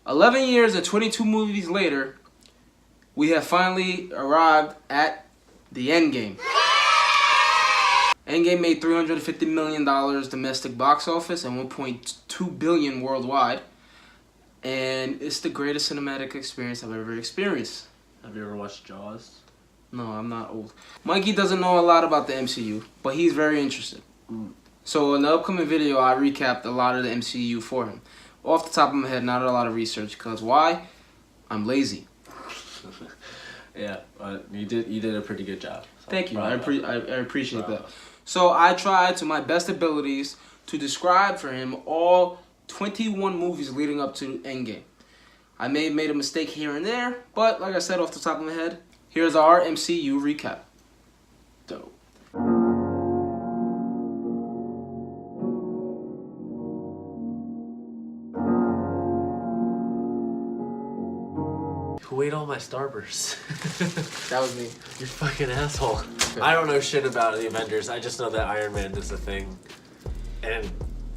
11 years and 22 movies later, we have finally arrived at the Endgame. Endgame made $350 million domestic box office and $1.2 billion worldwide. And it's the greatest cinematic experience I've ever experienced. Have you ever watched Jaws? No, I'm not old. Mikey doesn't know a lot about the MCU, but he's very interested. So in the upcoming video, I recapped a lot of the MCU for him. Off the top of my head, not a lot of research, because why? I'm lazy. Yeah, you did a pretty good job. So Thank you. I appreciate that. So I tried to my best abilities to describe for him all 21 movies leading up to Endgame. I may have made a mistake here and there, but like I said off the top of my head, here's our MCU recap. Dope. Who ate all my Starbursts? That was me. You fucking asshole. Okay. I don't know shit about the Avengers. I just know that Iron Man is a thing. And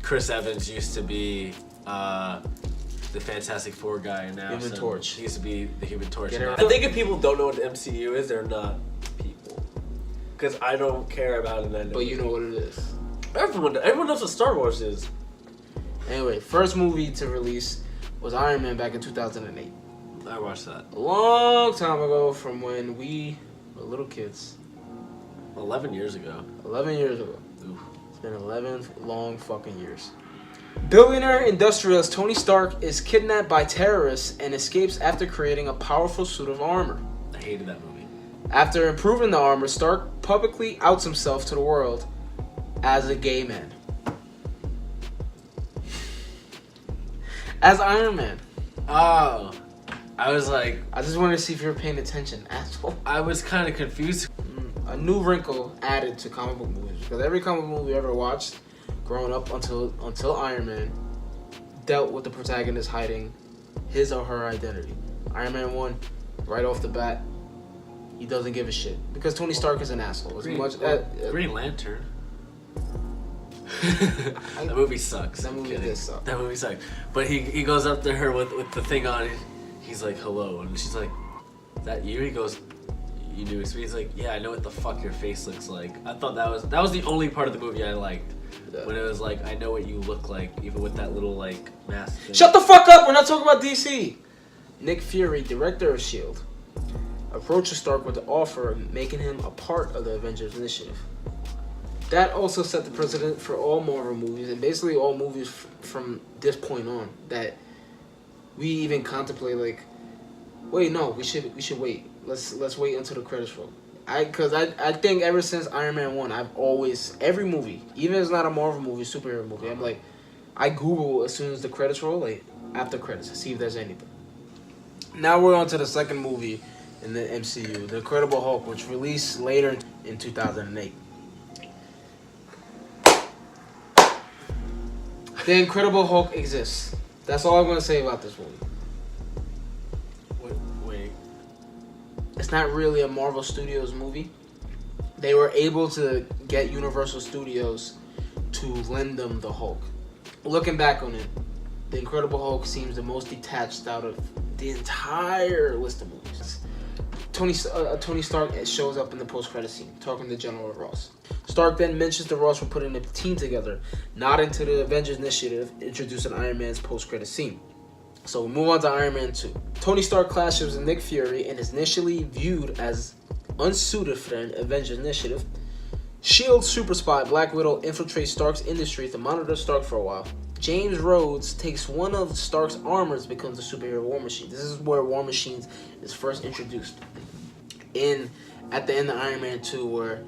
Chris Evans used to be the Fantastic Four guy, and now Human Torch. He used to be the Human Torch. I think if people don't know what the MCU is, they're not people. Because I don't care about it. But you know what it is. Everyone knows what Star Wars is. Anyway, first movie to release was Iron Man back in 2008. I watched that. A long time ago, from when we were little kids. 11 years ago. 11 years ago. Oof. It's been 11 long fucking years. Billionaire industrialist Tony Stark is kidnapped by terrorists and escapes after creating a powerful suit of armor. I hated that movie. After improving the armor, Stark publicly outs himself to the world as a gay man. As Iron Man. Oh. I was like... I just wanted to see if you were paying attention, asshole. I was kind of confused. A new wrinkle added to comic book movies. Because every comic book movie we ever watched, growing up until Iron Man, dealt with the protagonist hiding his or her identity. Iron Man 1, right off the bat, he doesn't give a shit. Because Tony Stark is an asshole. Green Lantern. That movie sucks. That movie did suck. That movie sucks. But he goes up to her with the thing on. He's like, hello. And she's like, is that you? He goes, you do. So he's like, yeah, I know what the fuck your face looks like. I thought that was the only part of the movie I liked. Yeah. When it was like, I know what you look like, even with that little like mask thing. Shut the fuck up! We're not talking about DC. Nick Fury, director of S.H.I.E.L.D., approaches Stark with the offer of making him a part of the Avengers initiative. That also set the precedent for all Marvel movies, and basically all movies from this point on, that we even contemplate like, wait, no, we should wait. Let's wait until the credits roll. Because I think ever since Iron Man 1, I've always, every movie, even if it's not a Marvel movie, superhero movie, I'm like, I Google as soon as the credits roll, like, after credits, to see if there's anything. Now we're on to the second movie in the MCU, The Incredible Hulk, which released later in 2008. The Incredible Hulk exists. That's all I'm going to say about this movie. Wait. It's not really a Marvel Studios movie. They were able to get Universal Studios to lend them the Hulk. Looking back on it, The Incredible Hulk seems the most detached out of the entire list of movies. Tony Stark shows up in the post-credit scene, talking to General Ross. Stark then mentions to Ross for putting a team together, not into the Avengers initiative, introducing Iron Man's post-credit scene. So we move on to Iron Man 2. Tony Stark clashes with Nick Fury and is initially viewed as unsuited for the Avengers initiative. S.H.I.E.L.D. super spy Black Widow infiltrates Stark's industry to monitor Stark for a while. James Rhodes takes one of Stark's armors, becomes a superhero War Machine. This is where War Machine is first introduced. At the end of Iron Man 2, where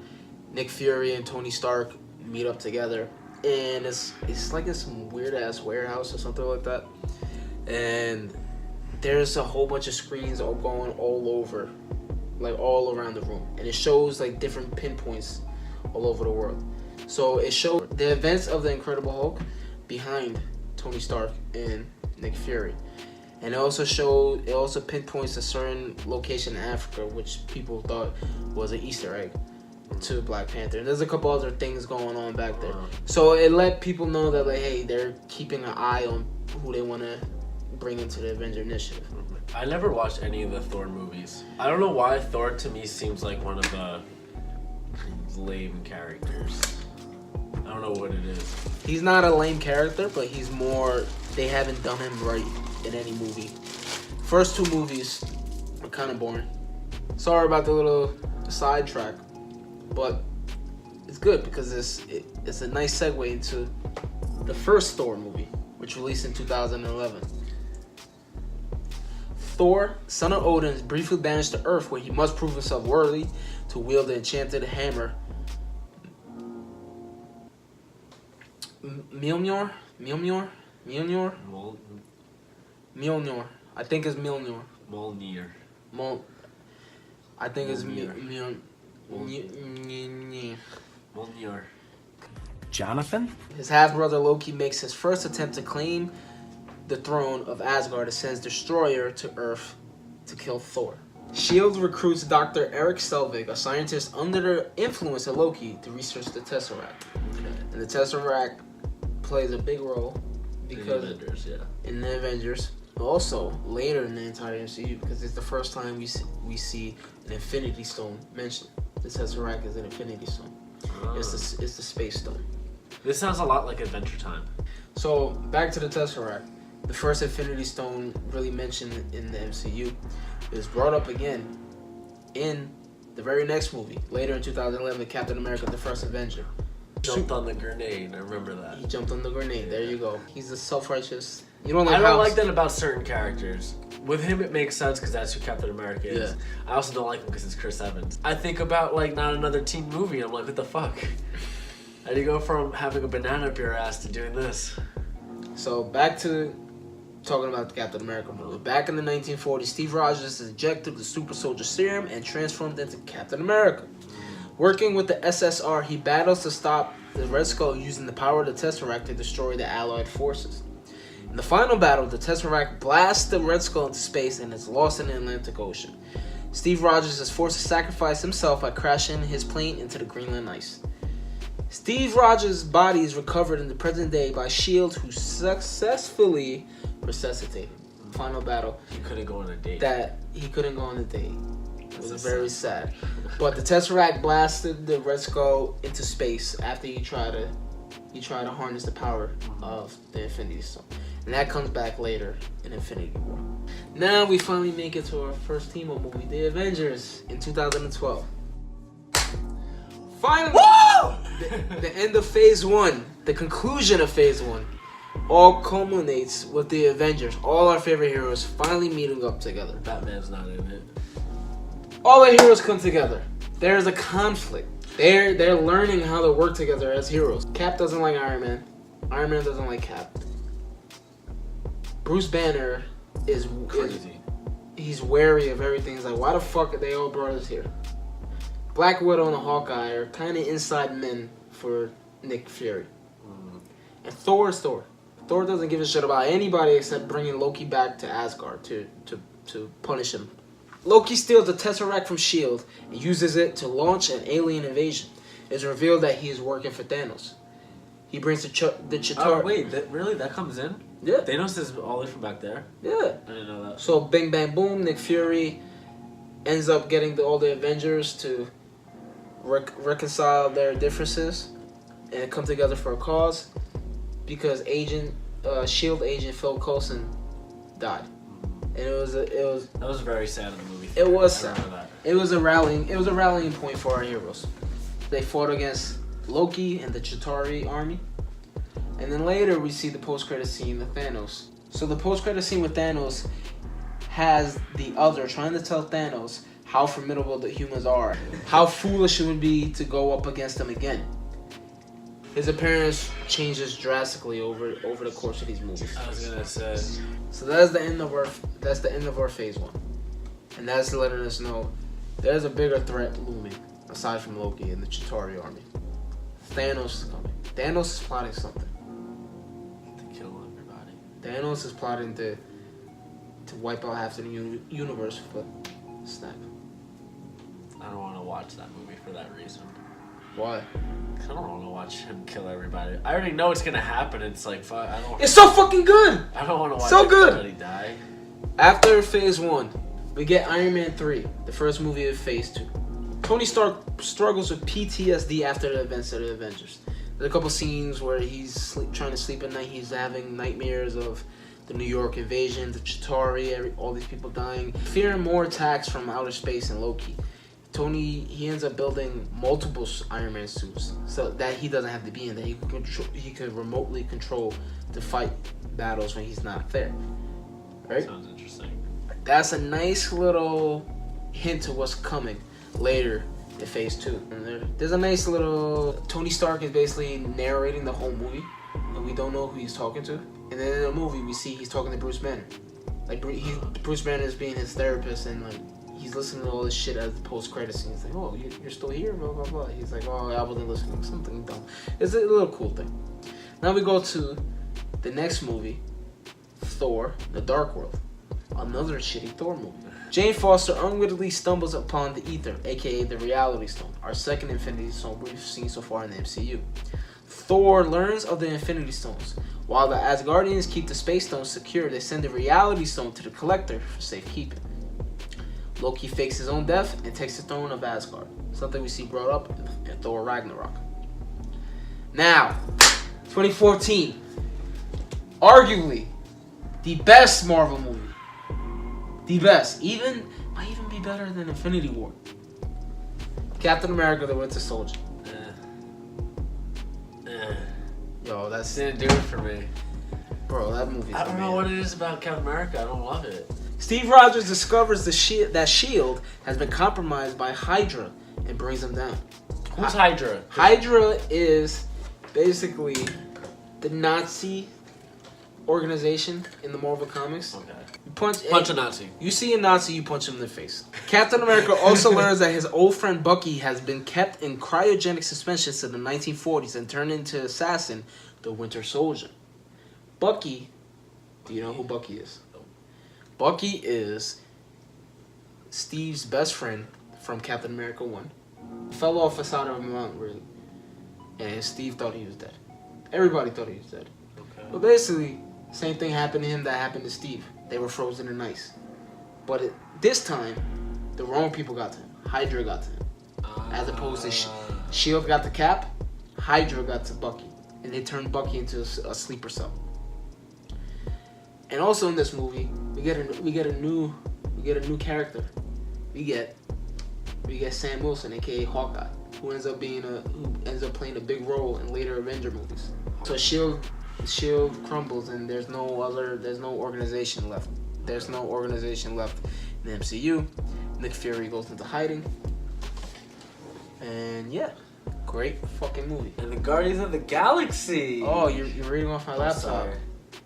Nick Fury and Tony Stark meet up together, and it's like in some weird ass warehouse or something like that, and there's a whole bunch of screens all going all over, like all around the room, and it shows like different pinpoints all over the world. So it shows the events of the Incredible Hulk behind Tony Stark and Nick Fury. And it also pinpoints a certain location in Africa, which people thought was an Easter egg to Black Panther. And there's a couple other things going on back there. So it let people know that, like, hey, they're keeping an eye on who they want to bring into the Avenger Initiative. I never watched any of the Thor movies. I don't know why Thor to me seems like one of the lame characters. I don't know what it is. He's not a lame character, but he's more. They haven't done him right in any movie. First 2 movies are kind of boring. Sorry about the little sidetrack, but it's good because it's a nice segue into the first Thor movie, which released in 2011. Thor, son of Odin, is briefly banished to Earth, where he must prove himself worthy to wield the enchanted hammer Mjolnir. I think it's Mjolnir. Mjolnir. I think it's Mjolnir. Mjolnir. Mjolnir. Jonathan? His half-brother Loki makes his first attempt to claim the throne of Asgard and sends Destroyer to Earth to kill Thor. S.H.I.E.L.D. recruits Dr. Eric Selvig, a scientist under the influence of Loki, to research the Tesseract. And the Tesseract plays a big role because in the Avengers, also later in the entire MCU, because it's the first time we see an Infinity Stone mentioned. The Tesseract is an Infinity Stone. It's the Space Stone. This sounds a lot like Adventure Time. So back to the Tesseract. The first Infinity Stone really mentioned in the MCU is brought up again in the very next movie, later in 2011, Captain America: The First Avenger. Jumped on the grenade. I remember that. He jumped on the grenade. There you go. He's a self-righteous. I don't like that about certain characters. With him, it makes sense because that's who Captain America is. Yeah. I also don't like him because it's Chris Evans. I think about like not another teen movie. I'm like, what the fuck? How do you go from having a banana up your ass to doing this? So back to talking about the Captain America movie. Back in the 1940s, Steve Rogers is injected the super soldier serum and transformed into Captain America. Working with the SSR, he battles to stop the Red Skull using the power of the Tesseract to destroy the Allied forces. In the final battle, the Tesseract blasts the Red Skull into space and is lost in the Atlantic Ocean. Steve Rogers is forced to sacrifice himself by crashing his plane into the Greenland ice. Steve Rogers' body is recovered in the present day by S.H.I.E.L.D., who successfully resuscitated. Final battle. He couldn't go on a date. That he couldn't go on a date. It was very sad. But the Tesseract blasted the Red Skull into space after he tried to harness the power of the Infinity Stone. And that comes back later in Infinity War. Now we finally make it to our first Timo movie, The Avengers, in 2012. Finally! The end of Phase 1, the conclusion of Phase 1, all culminates with the Avengers, all our favorite heroes finally meeting up together. Batman's not in it. All the heroes come together. There's a conflict. They're learning how to work together as heroes. Cap doesn't like Iron Man. Iron Man doesn't like Cap. Bruce Banner is Crazy. He's wary of everything. He's like, why the fuck are they all brought us here? Black Widow and Hawkeye are kind of inside men for Nick Fury. And Thor is Thor. Thor doesn't give a shit about anybody except bringing Loki back to Asgard to punish him. Loki steals the Tesseract from S.H.I.E.L.D. and uses it to launch an alien invasion. It's revealed that he is working for Thanos. He brings the Chitauri. Oh wait, that comes in? Yeah. Thanos is all the way from back there? Yeah. I didn't know that. So bing bang boom, Nick Fury ends up getting all the Avengers to reconcile their differences and come together for a cause because S.H.I.E.L.D. agent Phil Coulson died. And it was that was very sad in the movie. It was I sad. remember that. It was a rallying point for our heroes. They fought against Loki and the Chitauri army. And then later we see the post-credit scene with Thanos. So the post-credit scene with Thanos has the other trying to tell Thanos how formidable the humans are, how foolish it would be to go up against them again. His appearance changes drastically over the course of these movies. I was gonna say. So that's the end of our Phase 1. And that's letting us know there's a bigger threat looming aside from Loki and the Chitauri army. Thanos is coming. Thanos is plotting something. To kill everybody. Thanos is plotting to wipe out half the universe with a snap. I don't want to watch that movie for that reason. Why? I don't want to watch him kill everybody. I already know it's gonna happen. It's like, fuck, I don't. It's so fucking good. I don't want to watch so good. everybody die. After Phase 1, we get Iron Man 3, the first movie of Phase 2. Tony Stark struggles with PTSD after the events of the Avengers. There's a couple scenes where he's trying to sleep at night. He's having nightmares of the New York invasion, the Chitauri, all these people dying. Fearing more attacks from outer space and Loki. Tony, he ends up building multiple Iron Man suits so that he doesn't have to be in there. He could remotely control to fight battles when he's not there. Right? Sounds interesting. That's a nice little hint to what's coming later in Phase 2. And there's a nice little... Tony Stark is basically narrating the whole movie, and we don't know who he's talking to. And then in the movie, we see he's talking to Bruce Banner. Like, Bruce Banner is being his therapist, and like he's listening to all this shit as the post-credit scene. He's like, oh, you're still here, blah, blah, blah. He's like, oh, I wasn't listening. Something dumb. It's a little cool thing. Now we go to the next movie, Thor, The Dark World. Another shitty Thor movie. Jane Foster unwittingly stumbles upon the Ether, aka the Reality Stone, our second Infinity Stone we've seen so far in the MCU. Thor learns of the Infinity Stones. While the Asgardians keep the Space Stones secure, they send the Reality Stone to the Collector for safekeeping. Loki fakes his own death and takes the throne of Asgard, something we see brought up in Thor Ragnarok. Now, 2014, arguably the best Marvel movie. The best. Might even be better than Infinity War. Captain America, the Winter Soldier. Yo, that's... Didn't do it for me. Bro, that movie's I don't know what it is about Captain America. I don't love it. Steve Rogers discovers that S.H.I.E.L.D. has been compromised by Hydra and brings them down. Who's Hydra? Hydra is basically the Nazi organization in the Marvel Comics. Okay. You punch a Nazi. You see a Nazi, you punch him in the face. Captain America also learns that his old friend Bucky has been kept in cryogenic suspension since the 1940s and turned into assassin, the Winter Soldier. Bucky, do you know who Bucky is? Bucky is Steve's best friend from Captain America 1. Fell off the side of a mountain, really. And Steve thought he was dead. Everybody thought he was dead. Okay. But basically, same thing happened to him that happened to Steve. They were frozen in ice. But this time, the wrong people got to him. Hydra got to him. As opposed to S.H.I.E.L.D. got the Cap, Hydra got to Bucky. And they turned Bucky into a sleeper cell. And also in this movie, we get a new character. We get Sam Wilson, aka Hawkeye, who ends up playing a big role in later Avenger movies. So Shield crumbles, and there's no organization left. There's no organization left in the MCU. Nick Fury goes into hiding, and yeah, great fucking movie. And the Guardians of the Galaxy. Oh, you're reading off my laptop. Sorry.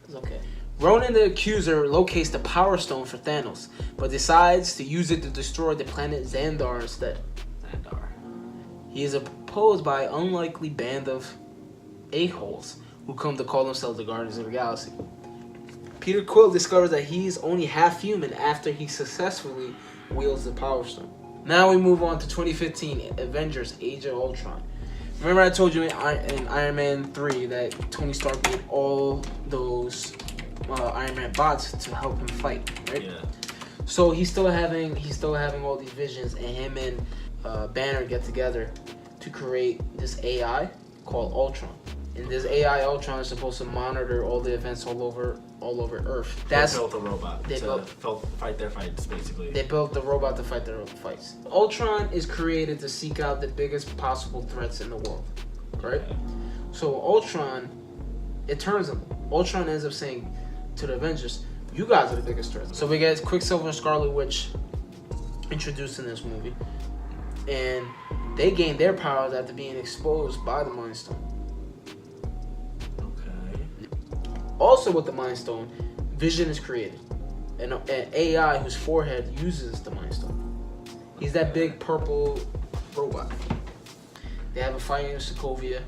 It's okay. Ronan the Accuser locates the Power Stone for Thanos, but decides to use it to destroy the planet Xandar instead. Xandar. He is opposed by an unlikely band of a-holes who come to call themselves the Guardians of the Galaxy. Peter Quill discovers that he is only half human after he successfully wields the Power Stone. Now we move on to 2015, Avengers: Age of Ultron. Remember I told you in Iron Man 3 that Tony Stark made all those Iron Man bots to help him fight, right? Yeah. So he's still having all these visions, and him and Banner get together to create this AI called Ultron. And this AI Ultron is supposed to monitor all the events all over Earth. They built a robot to fight their fights, basically. They built the robot to fight their own fights. Ultron is created to seek out the biggest possible threats in the world, right? Yeah. So Ultron, it turns on them. Ultron ends up saying to the Avengers, you guys are the biggest threat. So we get Quicksilver and Scarlet Witch introduced in this movie. And they gain their powers after being exposed by the Mind Stone. Okay. Also with the Mind Stone, Vision is created. An AI whose forehead uses the Mind Stone. He's that big purple robot. They have a fight in Sokovia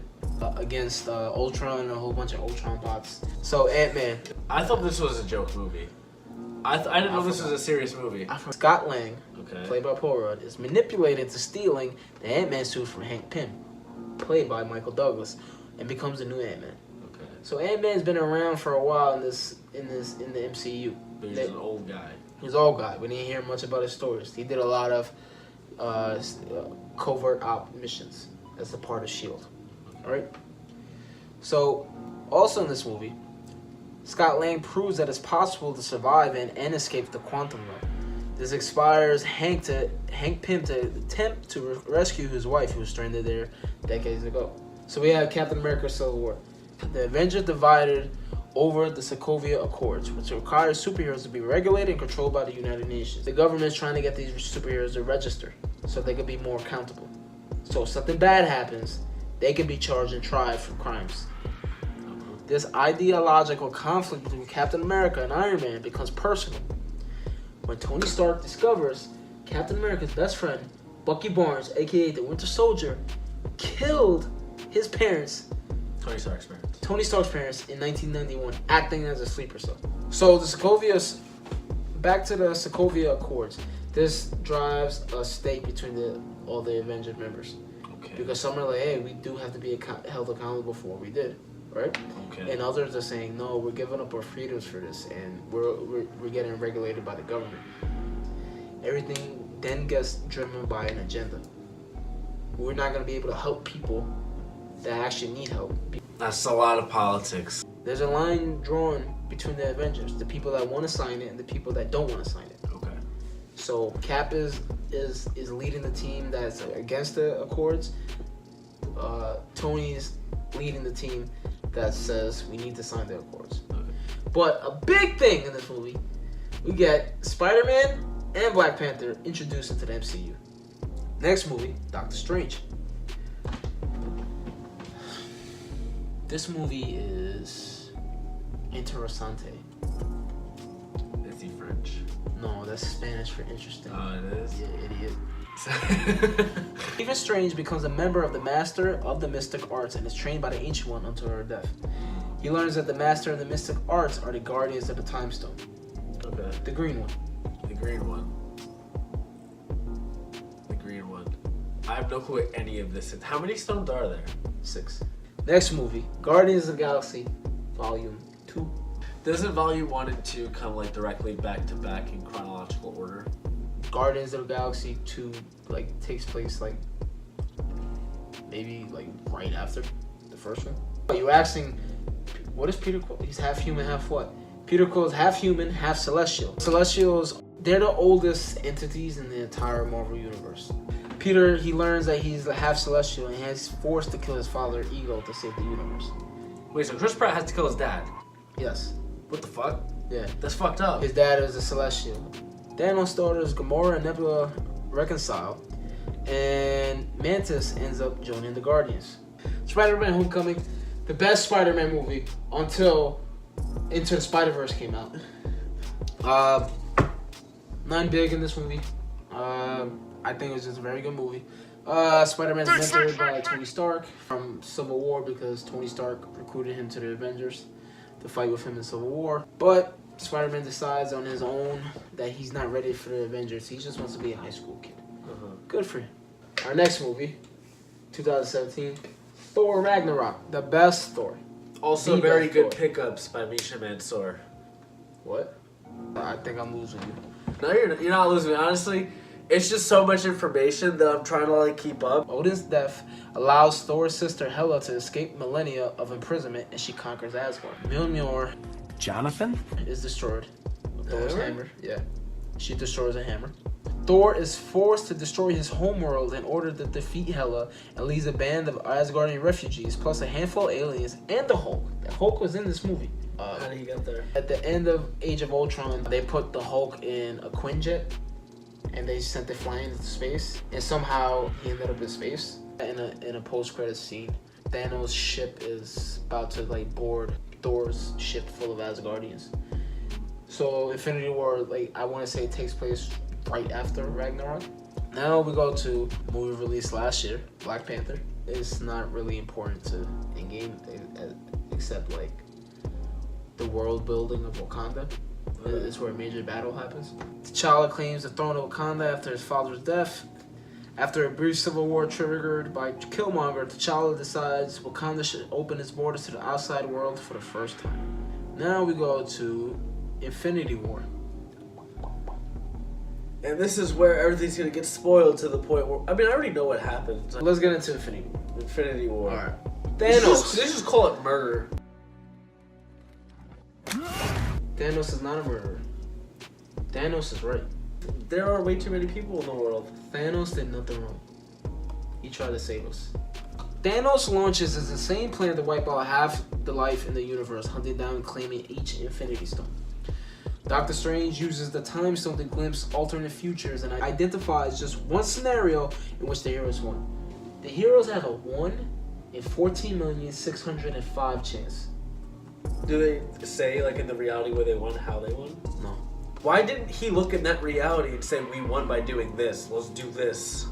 against Ultron and a whole bunch of Ultron bots. So Ant-Man. I thought this was a joke movie. I didn't know this was a serious movie. Scott Lang, Okay. played by Paul Rudd, is manipulated into stealing the Ant-Man suit from Hank Pym. played by Michael Douglas, and becomes the new Ant-Man. Okay. So Ant-Man's been around for a while in the MCU. But he's an old guy. He's an old guy. We didn't hear much about his stories. He did a lot of covert op missions as a part of S.H.I.E.L.D. Alright? So, also in this movie, Scott Lang proves that it's possible to survive and escape the quantum realm. This inspires Hank Pym to attempt to rescue his wife, who was stranded there decades ago. So we have Captain America: Civil War. The Avengers divided over the Sokovia Accords, which requires superheroes to be regulated and controlled by the United Nations. The government is trying to get these superheroes to register so they can be more accountable. So if something bad happens, they can be charged and tried for crimes. This ideological conflict between Captain America and Iron Man becomes personal when Tony Stark discovers Captain America's best friend, Bucky Barnes, aka the Winter Soldier, killed his parents, Tony Stark's parents, in 1991, acting as a sleeper cell. So back to the Sokovia Accords. This drives a stake between all the Avengers members. Okay. Because some are like, hey, we do have to be held accountable for what we did, right? Okay. And others are saying, no, we're giving up our freedoms for this, and we're getting regulated by the government. Everything then gets driven by an agenda. We're not going to be able to help people that actually need help. That's a lot of politics. There's a line drawn between the Avengers, the people that want to sign it and the people that don't want to sign it. Okay. So Cap is leading the team that's against the Accords. Tony's leading the team that says we need to sign the Accords. Okay. But a big thing in this movie, we get Spider-Man and Black Panther introduced into the MCU. Next movie, Doctor Strange. This movie is interessante. Is he French? No, that's Spanish for interesting. Oh, it is? Yeah, idiot. Stephen Strange becomes a member of the Master of the Mystic Arts and is trained by the Ancient One until her death. He learns that the Master of the Mystic Arts are the Guardians of the Time Stone. Okay. The green one. The green one. The green one. I have no clue what any of this is. How many stones are there? 6. Next movie, Guardians of the Galaxy, Volume 2. Doesn't Volume 1 and 2 come like directly back to back in chronological order? Guardians of the Galaxy 2 takes place maybe right after the first one. You were asking, what is Peter Quill? He's half human, half what? Peter Quill is half human, half celestial. Celestials, they're the oldest entities in the entire Marvel universe. Peter, he learns that he's half celestial and he's forced to kill his father, Ego, to save the universe. Wait, so Chris Pratt has to kill his dad? Yes. What the fuck? Yeah. That's fucked up. His dad is a celestial. Thanos' daughters Gamora and Nebula reconcile, and Mantis ends up joining the Guardians. Spider-Man: Homecoming, the best Spider-Man movie until Into the Spider-Verse came out. None big in this movie. I think it was just a very good movie. Spider-Man's mentored by Tony Stark from Civil War because Tony Stark recruited him to the Avengers to fight with him in Civil War. But Spider-Man decides on his own that he's not ready for the Avengers. He just wants to be a high school kid. Good for him. Our next movie, 2017, Thor Ragnarok, the best Thor. Also The very best good Thor. pickups by Misha Mansour. What? I think I'm losing you. No, you're not losing me. Honestly, it's just so much information that I'm trying to keep up. Odin's death allows Thor's sister Hela to escape millennia of imprisonment, and she conquers Asgard. Mjolnir Jonathan? is destroyed with The Thor's hammer? hammer. Yeah, she destroys a hammer. Thor is forced to destroy his homeworld in order to defeat Hela and leads a band of Asgardian refugees, plus a handful of aliens and the Hulk. The Hulk was in this movie. How did he get there? At the end of Age of Ultron, they put the Hulk in a Quinjet, and they sent it flying into space. And somehow he ended up in space. In a post-credit scene, Thanos' ship is about to board Thor's ship full of Asgardians. So Infinity War, I want to say, it takes place right after Ragnarok. Now we go to a movie released last year, Black Panther. It's not really important to Endgame, except the world building of Wakanda. It's where a major battle happens. T'Challa claims the throne of Wakanda after his father's death. After a brief civil war triggered by Killmonger, T'Challa decides Wakanda should open its borders to the outside world for the first time. Now we go to Infinity War. And this is where everything's gonna get spoiled to the point where I already know what happens. Let's get into Infinity War. Infinity War. Alright. They Thanos. just call it murder. Thanos is not a murderer. Thanos is right. There are way too many people in the world. Thanos did nothing wrong. He tried to save us. Thanos launches his insane plan to wipe out half the life in the universe, hunting down and claiming each Infinity Stone. Doctor Strange uses the Time Stone to glimpse alternate futures and identifies just one scenario in which the heroes won. The heroes have a 1 in 14,605,000 chance. Do they say, like, in the reality where they won, how they won? No. Why didn't he look in that reality and say, we won by doing this, let's do this?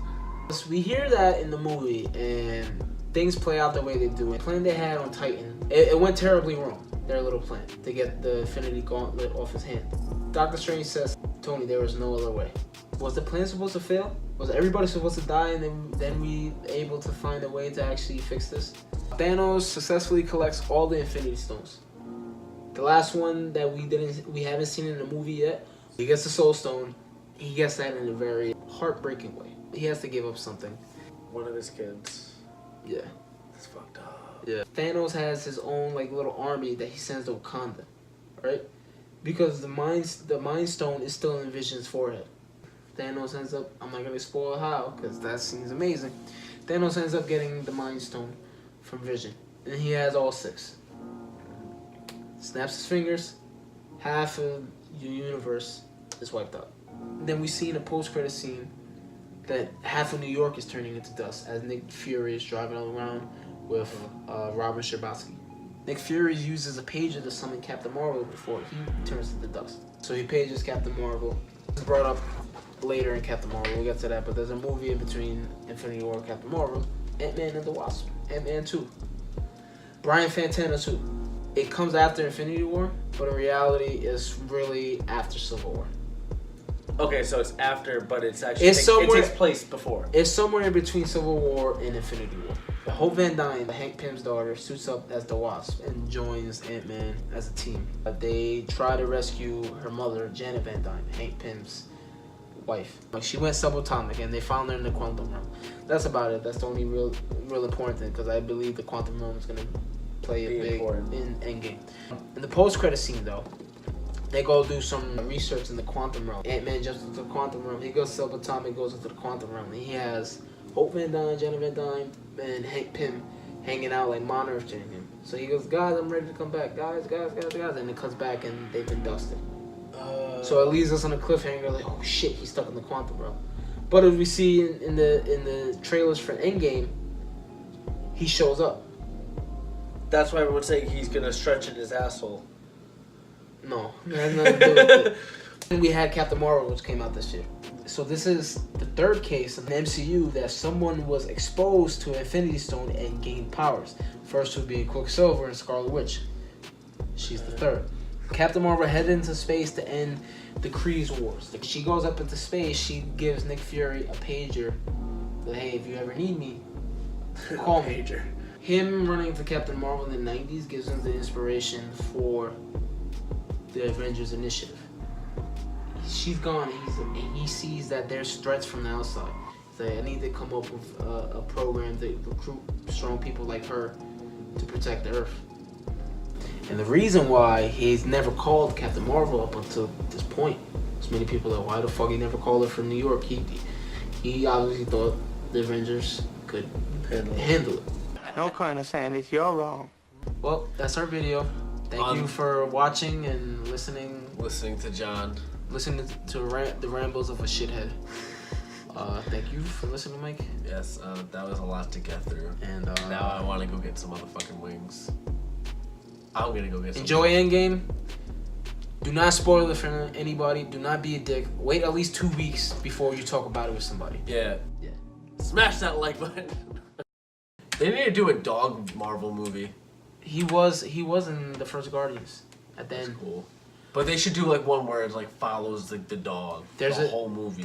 We hear that in the movie, and things play out the way they do. The plan they had on Titan, it went terribly wrong. Their little plan to get the Infinity Gauntlet off his hand. Doctor Strange says, Tony, there was no other way. Was the plan supposed to fail? Was everybody supposed to die and then we able to find a way to actually fix this? Thanos successfully collects all the Infinity Stones. The last one that we haven't seen in the movie yet, he gets the Soul Stone. He gets that in a very heartbreaking way. He has to give up something. One of his kids. Yeah. That's fucked up. Yeah. Thanos has his own like little army that he sends to Wakanda, right? Because the Mind Stone is still in Vision's forehead. Thanos ends up, I'm not gonna spoil how, because that seems amazing. Thanos ends up getting the Mind Stone from Vision, and he has all 6. Snaps his fingers, half of the universe is wiped out. Then we see in a post-credit scene that half of New York is turning into dust as Nick Fury is driving around with Robin Scherbatsky. Nick Fury uses a pager to summon Captain Marvel before he turns to dust. So he pages Captain Marvel. It's brought up later in Captain Marvel, we'll get to that, but there's a movie in between Infinity War and Captain Marvel, Ant-Man and the Wasp, Ant-Man 2. Brian Fantana 2. It comes after Infinity War, but in reality it's really after Civil War. Okay, so it's after, but it's actually It takes place before. It's somewhere in between Civil War and Infinity War. Hope Van Dyne, Hank Pym's daughter, suits up as the Wasp and joins Ant-Man as a team. They try to rescue her mother, Janet Van Dyne, Hank Pym's wife. She went subatomic and they found her in the quantum realm. That's about it. That's the only real important thing, because I believe the quantum realm is going to play a big in Endgame. In the post-credit scene, though, they go do some research in the quantum realm. Ant-Man jumps into the quantum realm. He goes subatomic, goes into the quantum realm. And he has Hope Van Dyne, Janet Van Dyne, and Hank Pym hanging out, like monitoring him. So he goes, guys, I'm ready to come back. Guys. And it comes back and they've been dusted. So it leaves us on a cliffhanger, like, oh shit, he's stuck in the quantum realm. But as we see in the trailers for Endgame, he shows up. That's why everyone's saying he's gonna stretch in his asshole. No, it has nothing to do with it. And we had Captain Marvel, which came out this year. So this is the third case in the MCU that someone was exposed to Infinity Stone and gained powers. First two being Quicksilver and Scarlet Witch. She's the third. Captain Marvel headed into space to end the Kree Wars. She goes up into space. She gives Nick Fury a pager. But hey, if you ever need me, call me. Pager. Him running to Captain Marvel in the 90s gives him the inspiration for the Avengers initiative. She's gone, and he sees that there's threats from the outside. He's like, I need to come up with a program to recruit strong people like her to protect the Earth. And the reason why he's never called Captain Marvel up until this point, there's many people that, why the fuck he never called her from New York? He obviously thought the Avengers could handle it. No kind of saying it's your wrong. Well, that's our video. Thank you for watching and listening. Listening to John. Listening to the rambles of a shithead. Thank you for listening, Mike. Yes, that was a lot to get through. And now I want to go get some motherfucking wings. I'm gonna go get some. Enjoy Endgame. Do not spoil it for anybody. Do not be a dick. Wait at least 2 weeks before you talk about it with somebody. Yeah. Smash that like button. They need to do a dog Marvel movie. He was in the first Guardians at the end. Cool. But they should do like one where it like follows the dog the whole movie.